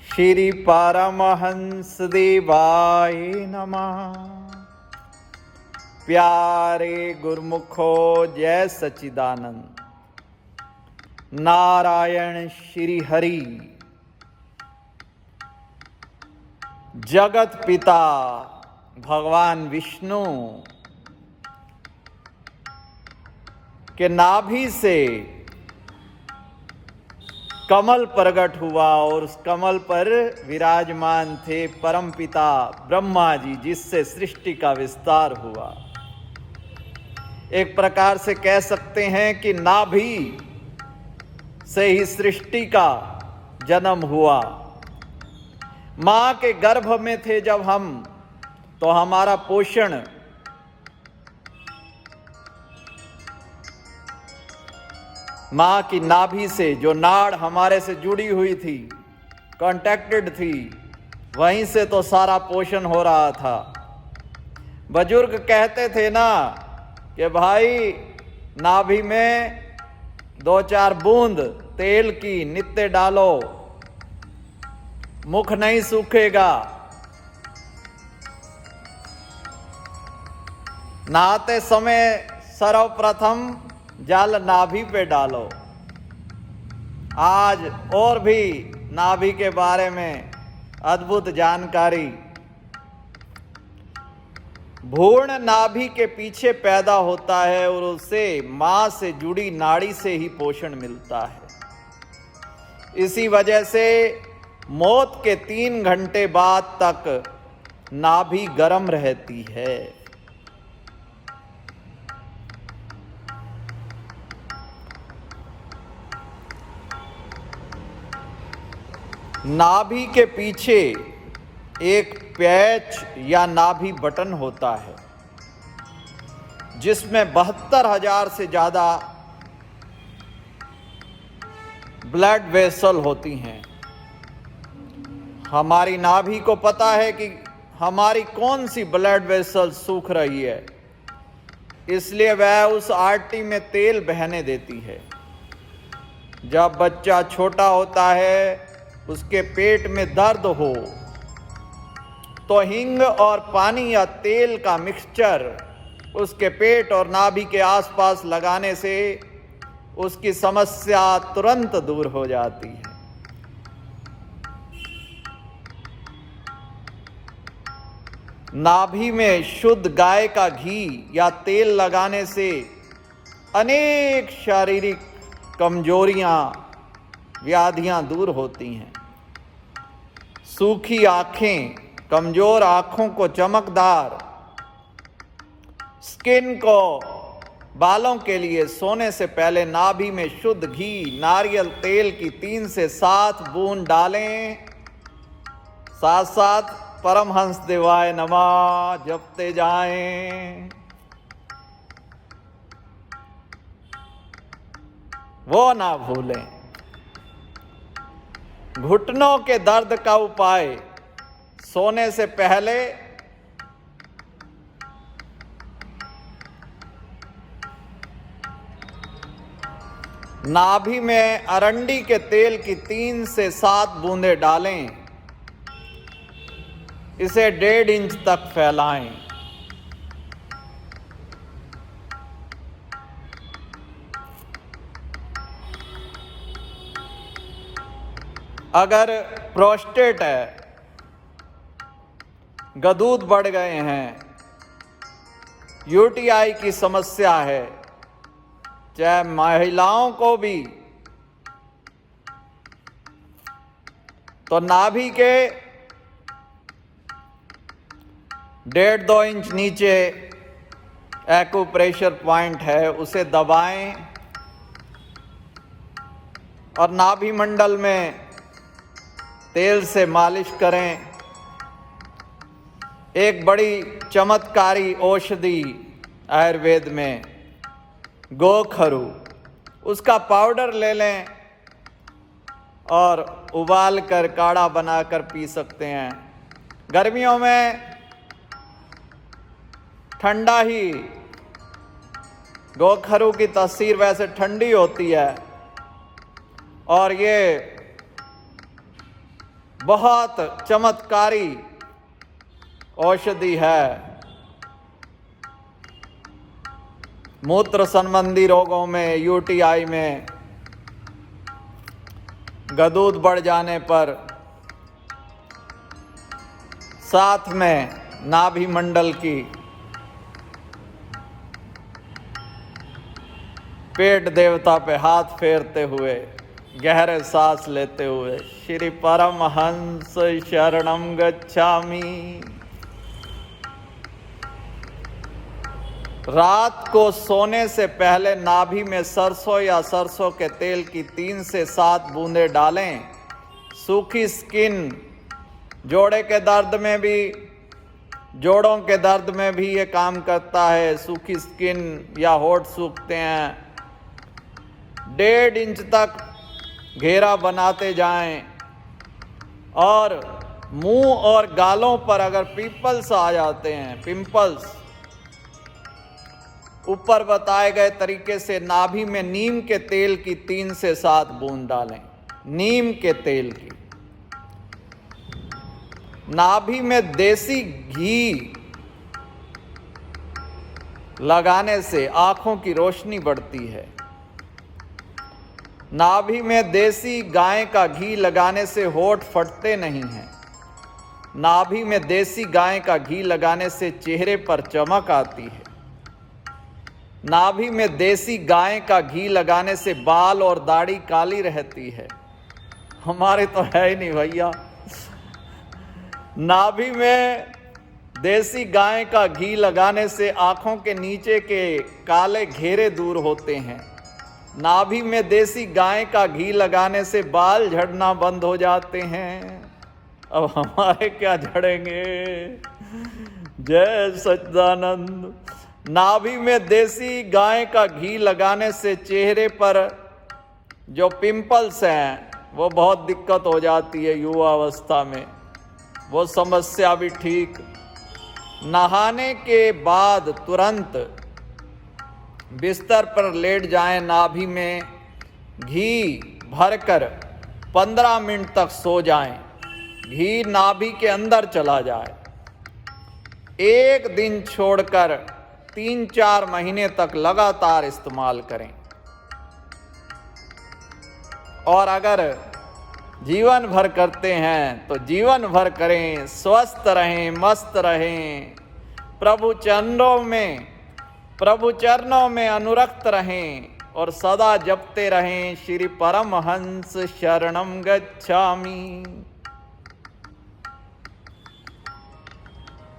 श्री परमहंस देवाय नमः। प्यारे गुरुमुखो जय सच्चिदानंद। नारायण श्री हरि। जगत पिता भगवान विष्णु के नाभि से कमल प्रकट हुआ और उस कमल पर विराजमान थे परमपिता ब्रह्मा जी, जिससे सृष्टि का विस्तार हुआ। एक प्रकार से कह सकते हैं कि नाभि से ही सृष्टि का जन्म हुआ। मां के गर्भ में थे जब हम, तो हमारा पोषण मां की नाभि से, जो नाड़ हमारे से जुड़ी हुई थी, कॉन्टेक्टेड थी, वहीं से तो सारा पोषण हो रहा था। बुजुर्ग कहते थे ना कि भाई नाभि में 2-4 बूंद तेल की नित्य डालो, मुख नहीं सूखेगा। नहाते समय सर्वप्रथम जल नाभि पे डालो। आज और भी नाभि के बारे में अद्भुत जानकारी। भ्रूण नाभि के पीछे पैदा होता है और उसे मां से जुड़ी नाड़ी से ही पोषण मिलता है। इसी वजह से मौत के 3 घंटे बाद तक नाभि गर्म रहती है। नाभि के पीछे एक पैच या नाभि बटन होता है, जिसमें 72,000 से ज्यादा ब्लड वेसल होती हैं। हमारी नाभि को पता है कि हमारी कौन सी ब्लड वेसल सूख रही है, इसलिए वह उस आर्टरी में तेल बहने देती है। जब बच्चा छोटा होता है, उसके पेट में दर्द हो, तो हींग और पानी या तेल का मिक्सचर उसके पेट और नाभि के आसपास लगाने से उसकी समस्या तुरंत दूर हो जाती है। नाभि में शुद्ध गाय का घी या तेल लगाने से अनेक शारीरिक कमजोरियां, व्याधियां दूर होती हैं। सूखी आंखें, कमजोर आंखों को चमकदार स्किन को, बालों के लिए सोने से पहले नाभि में शुद्ध घी, नारियल तेल की 3 से 7 बूंद डालें। साथ साथ परमहंस देवाय नमः जपते जाएं। वो ना भूलें। घुटनों के दर्द का उपाय, सोने से पहले नाभि में अरंडी के तेल की 3 से 7 बूंदें डालें। इसे 1.5 इंच तक फैलाएं। अगर प्रोस्टेट है, गदूद बढ़ गए हैं, यूटीआई की समस्या है, चाहे महिलाओं को भी, तो नाभि के 1.5-2 इंच नीचे एक्यूप्रेशर पॉइंट है, उसे दबाएं और नाभि मंडल में तेल से मालिश करें। एक बड़ी चमत्कारी औषधि आयुर्वेद में गोखरू, उसका पाउडर ले लें और उबाल कर काढ़ा बनाकर पी सकते हैं। गर्मियों में ठंडा ही, गोखरू की तासीर वैसे ठंडी होती है और ये बहुत चमत्कारी औषधि है। मूत्र संबंधी रोगों में, यूटीआई में, गदूद बढ़ जाने पर, साथ में नाभि मंडल की, पेट देवता पे हाथ फेरते हुए, गहरे सांस लेते हुए, श्री परमहंस शरणम गच्छामि। रात को सोने से पहले नाभि में सरसों या सरसों के तेल की 3 से 7 बूंदें डालें। सूखी स्किन, जोड़े के दर्द में भी, जोड़ों के दर्द में भी ये काम करता है। सूखी स्किन या होंठ सूखते हैं, 1.5 इंच तक घेरा बनाते जाएं। और मुंह और गालों पर अगर पिंपल्स आ जाते हैं, पिंपल्स, ऊपर बताए गए तरीके से नाभि में नीम के तेल की 3 से 7 बूंद डालें। नीम के तेल की। नाभि में देसी घी लगाने से आंखों की रोशनी बढ़ती है। नाभि में देसी गाय का घी लगाने से होंठ फटते नहीं हैं। नाभि में देसी गाय का घी लगाने से चेहरे पर चमक आती है। नाभि में देसी गाय का घी लगाने से बाल और दाढ़ी काली रहती है। हमारे तो है ही नहीं भैया। नाभि में देसी गाय का घी लगाने से आंखों के नीचे के काले घेरे दूर होते हैं। नाभि में देसी गाय का घी लगाने से बाल झड़ना बंद हो जाते हैं। अब हमारे क्या झड़ेंगे। जय सच्चिदानंद। नाभि में देसी गाय का घी लगाने से चेहरे पर जो पिंपल्स हैं वो बहुत दिक्कत हो जाती है युवावस्था में, वो समस्या भी ठीक। नहाने के बाद तुरंत बिस्तर पर लेट जाएं, नाभि में घी भरकर 15 मिनट तक सो जाएं। घी नाभि के अंदर चला जाए। 1 दिन छोड़कर 3-4 महीने तक लगातार इस्तेमाल करें। और अगर जीवन भर करते हैं तो जीवन भर करें। स्वस्थ रहें, मस्त रहें, प्रभु चरणों में अनुरक्त रहें और सदा जपते रहें श्री परमहंस शरणम गच्छामि।